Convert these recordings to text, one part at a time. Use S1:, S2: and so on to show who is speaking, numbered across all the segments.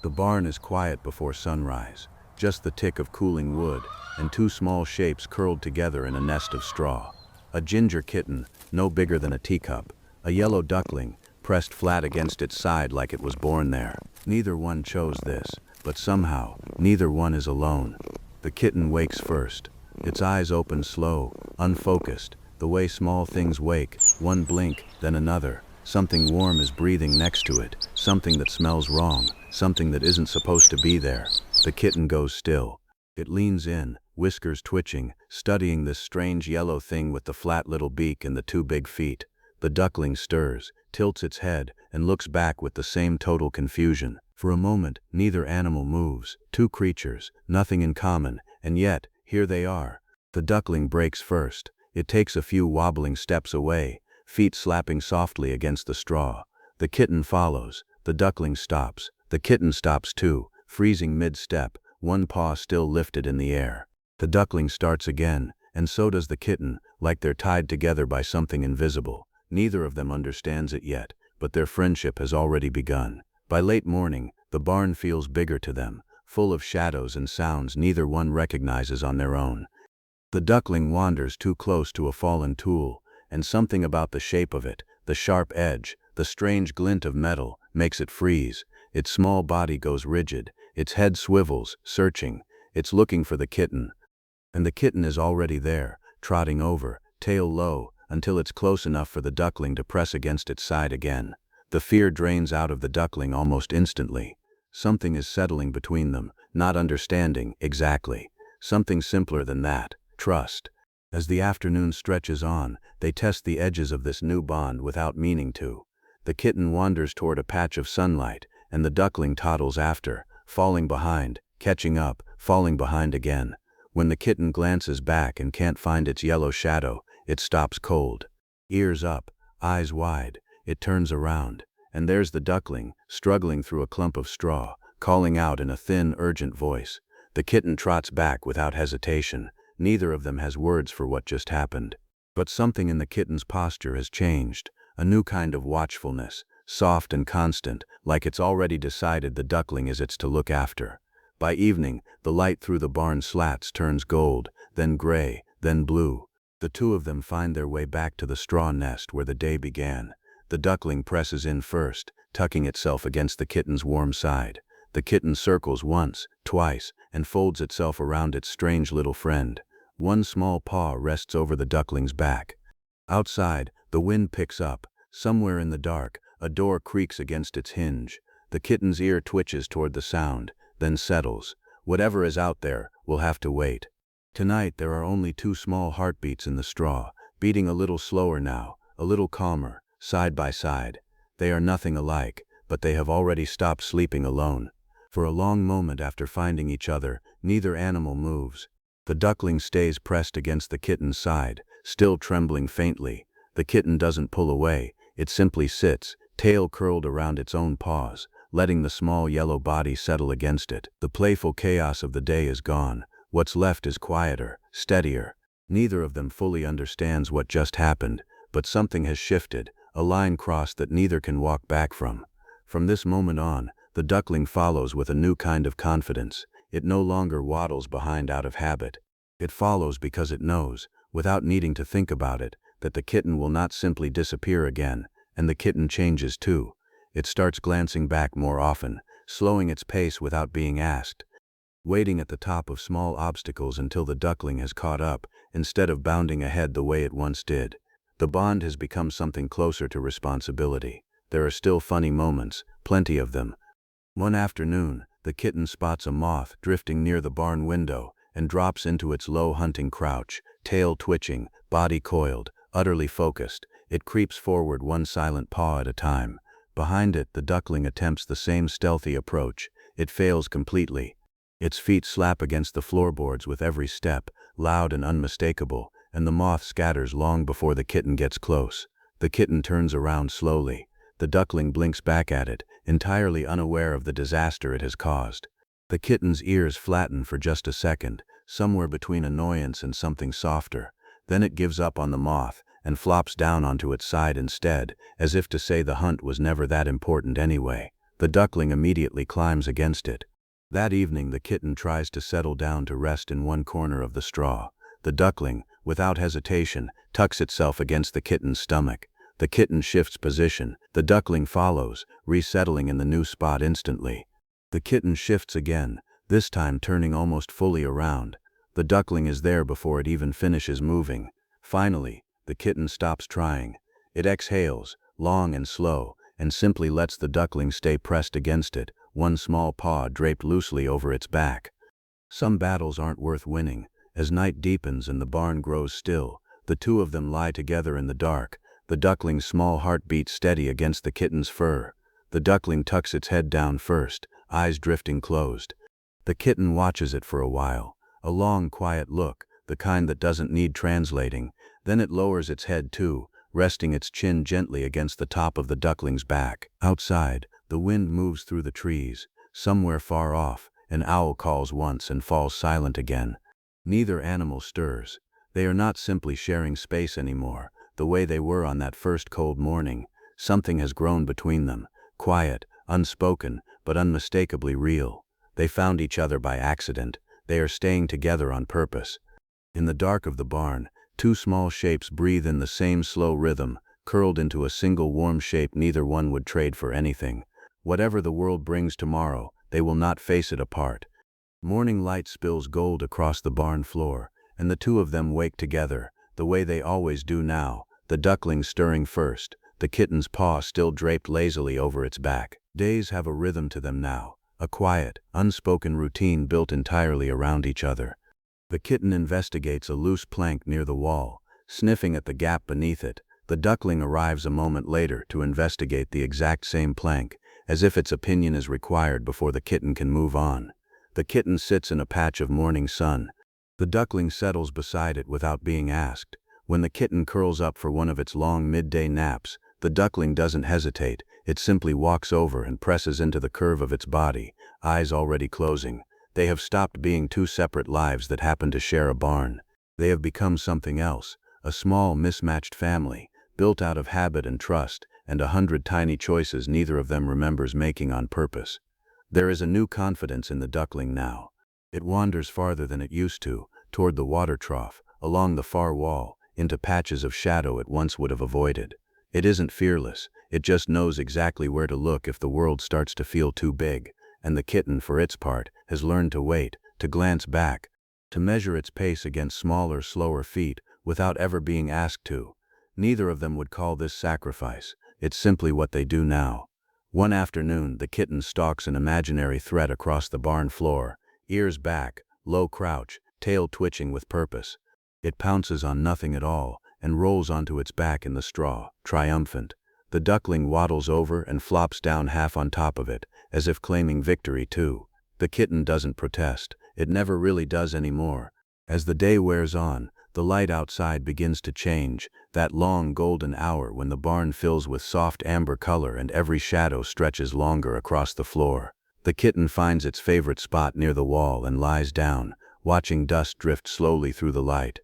S1: The barn is quiet before sunrise, just the tick of cooling wood, and two small shapes curled together in a nest of straw. A ginger kitten, no bigger than a teacup, a yellow duckling, pressed flat against its side like it was born there. Neither one chose this, but somehow, neither one is alone. The kitten wakes first. Its eyes open slow, unfocused, the way small things wake, one blink, then another. Something warm is breathing next to it, something that smells wrong, something that isn't supposed to be there. The kitten goes still. It leans in, whiskers twitching, studying this strange yellow thing with the flat little beak and the two big feet. The duckling stirs, tilts its head, and looks back with the same total confusion. For a moment, neither animal moves. Two creatures, nothing in common, and yet, here they are. The duckling breaks first. It takes a few wobbling steps away, feet slapping softly against the straw. The kitten follows. The duckling stops. The kitten stops too, freezing mid-step, one paw still lifted in the air. The duckling starts again, and so does the kitten, like they're tied together by something invisible. Neither of them understands it yet, but their friendship has already begun. By late morning, the barn feels bigger to them, full of shadows and sounds neither one recognizes on their own. The duckling wanders too close to a fallen tool, and something about the shape of it, the sharp edge, the strange glint of metal, makes it freeze. Its small body goes rigid, its head swivels, searching. It's looking for the kitten. And the kitten is already there, trotting over, tail low, until it's close enough for the duckling to press against its side again. The fear drains out of the duckling almost instantly. Something is settling between them, not understanding, exactly. Something simpler than that, trust. As the afternoon stretches on, they test the edges of this new bond without meaning to. The kitten wanders toward a patch of sunlight, and the duckling toddles after, falling behind, catching up, falling behind again. When the kitten glances back and can't find its yellow shadow, it stops cold. Ears up, eyes wide, it turns around, and there's the duckling, struggling through a clump of straw, calling out in a thin, urgent voice. The kitten trots back without hesitation. Neither of them has words for what just happened. But something in the kitten's posture has changed, a new kind of watchfulness, soft and constant, like it's already decided the duckling is its to look after. By evening, the light through the barn slats turns gold, then gray, then blue. The two of them find their way back to the straw nest where the day began. The duckling presses in first, tucking itself against the kitten's warm side. The kitten circles once, twice, and folds itself around its strange little friend. One small paw rests over the duckling's back. Outside, the wind picks up. Somewhere in the dark, a door creaks against its hinge. The kitten's ear twitches toward the sound, then settles. Whatever is out there will have to wait. Tonight there are only two small heartbeats in the straw, beating a little slower now, a little calmer, side by side. They are nothing alike, but they have already stopped sleeping alone. For a long moment after finding each other, neither animal moves. The duckling stays pressed against the kitten's side, still trembling faintly. The kitten doesn't pull away, it simply sits, tail curled around its own paws, letting the small yellow body settle against it. The playful chaos of the day is gone. What's left is quieter, steadier. Neither of them fully understands what just happened, but something has shifted, a line crossed that neither can walk back from. From this moment on, the duckling follows with a new kind of confidence. It no longer waddles behind out of habit. It follows because it knows, without needing to think about it, that the kitten will not simply disappear again, and the kitten changes too. It starts glancing back more often, slowing its pace without being asked, waiting at the top of small obstacles until the duckling has caught up, instead of bounding ahead the way it once did. The bond has become something closer to responsibility. There are still funny moments, plenty of them. One afternoon, the kitten spots a moth drifting near the barn window and drops into its low hunting crouch, tail twitching, body coiled, utterly focused. It creeps forward one silent paw at a time. Behind it, the duckling attempts the same stealthy approach. It fails completely. Its feet slap against the floorboards with every step, loud and unmistakable, and the moth scatters long before the kitten gets close. The kitten turns around slowly. The duckling blinks back at it, entirely unaware of the disaster it has caused. The kitten's ears flatten for just a second, somewhere between annoyance and something softer. Then it gives up on the moth and flops down onto its side instead, as if to say the hunt was never that important anyway. The duckling immediately climbs against it. That evening the kitten tries to settle down to rest in one corner of the straw. The duckling, without hesitation, tucks itself against the kitten's stomach. The kitten shifts position. The duckling follows, resettling in the new spot instantly. The kitten shifts again, this time turning almost fully around. The duckling is there before it even finishes moving. Finally, the kitten stops trying. It exhales, long and slow, and simply lets the duckling stay pressed against it, one small paw draped loosely over its back. Some battles aren't worth winning. As night deepens and the barn grows still, the two of them lie together in the dark, the duckling's small heart beats steady against the kitten's fur. The duckling tucks its head down first, eyes drifting closed. The kitten watches it for a while, a long, quiet look, the kind that doesn't need translating. Then it lowers its head too, resting its chin gently against the top of the duckling's back. Outside, the wind moves through the trees. Somewhere far off, an owl calls once and falls silent again. Neither animal stirs. They are not simply sharing space anymore, the way they were on that first cold morning. Something has grown between them, quiet, unspoken, but unmistakably real. They found each other by accident. They are staying together on purpose. In the dark of the barn, two small shapes breathe in the same slow rhythm, curled into a single warm shape neither one would trade for anything. Whatever the world brings tomorrow, they will not face it apart. Morning light spills gold across the barn floor, and the two of them wake together, the way they always do now, the duckling stirring first, the kitten's paw still draped lazily over its back. Days have a rhythm to them now, a quiet, unspoken routine built entirely around each other. The kitten investigates a loose plank near the wall, sniffing at the gap beneath it. The duckling arrives a moment later to investigate the exact same plank, as if its opinion is required before the kitten can move on. The kitten sits in a patch of morning sun. The duckling settles beside it without being asked. When the kitten curls up for one of its long midday naps, the duckling doesn't hesitate. It simply walks over and presses into the curve of its body, eyes already closing. They have stopped being two separate lives that happen to share a barn. They have become something else, a small, mismatched family, built out of habit and trust, and 100 tiny choices neither of them remembers making on purpose. There is a new confidence in the duckling now. It wanders farther than it used to, toward the water trough, along the far wall, into patches of shadow it once would have avoided. It isn't fearless, it just knows exactly where to look if the world starts to feel too big, and the kitten, for its part, has learned to wait, to glance back, to measure its pace against smaller, slower feet, without ever being asked to. Neither of them would call this sacrifice, it's simply what they do now. One afternoon, the kitten stalks an imaginary threat across the barn floor, ears back, low crouch, tail twitching with purpose. It pounces on nothing at all, and rolls onto its back in the straw, triumphant. The duckling waddles over and flops down half on top of it, as if claiming victory too. The kitten doesn't protest. It never really does anymore. As the day wears on, the light outside begins to change, that long golden hour when the barn fills with soft amber color and every shadow stretches longer across the floor. The kitten finds its favorite spot near the wall and lies down, watching dust drift slowly through the light.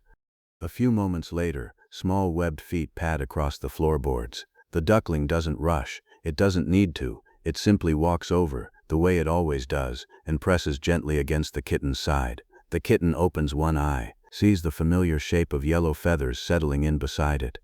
S1: A few moments later, small webbed feet pad across the floorboards. The duckling doesn't rush, it doesn't need to, it simply walks over, the way it always does, and presses gently against the kitten's side. The kitten opens one eye, sees the familiar shape of yellow feathers settling in beside it,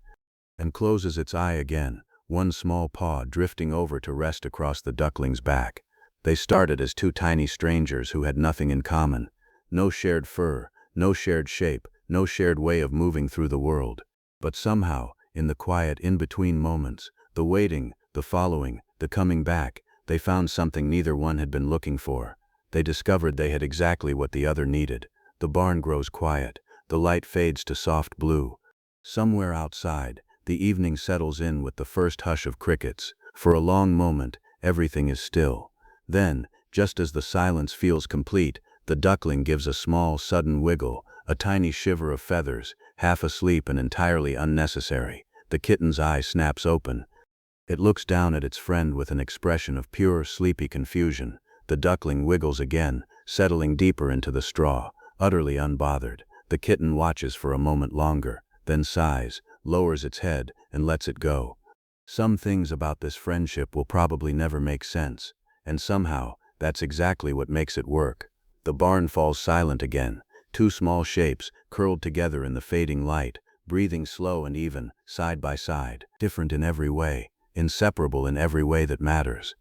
S1: and closes its eye again, one small paw drifting over to rest across the duckling's back. They started as two tiny strangers who had nothing in common. No shared fur, no shared shape, no shared way of moving through the world. But somehow, in the quiet in-between moments, the waiting, the following, the coming back, they found something neither one had been looking for. They discovered they had exactly what the other needed. The barn grows quiet. The light fades to soft blue. Somewhere outside, the evening settles in with the first hush of crickets. For a long moment, everything is still. Then, just as the silence feels complete, the duckling gives a small, sudden wiggle, a tiny shiver of feathers, half asleep and entirely unnecessary. The kitten's eye snaps open. It looks down at its friend with an expression of pure, sleepy confusion. The duckling wiggles again, settling deeper into the straw, utterly unbothered. The kitten watches for a moment longer, then sighs, lowers its head, and lets it go. Some things about this friendship will probably never make sense. and somehow, that's exactly what makes it work. The barn falls silent again, two small shapes curled together in the fading light, breathing slow and even, side by side, different in every way, inseparable in every way that matters.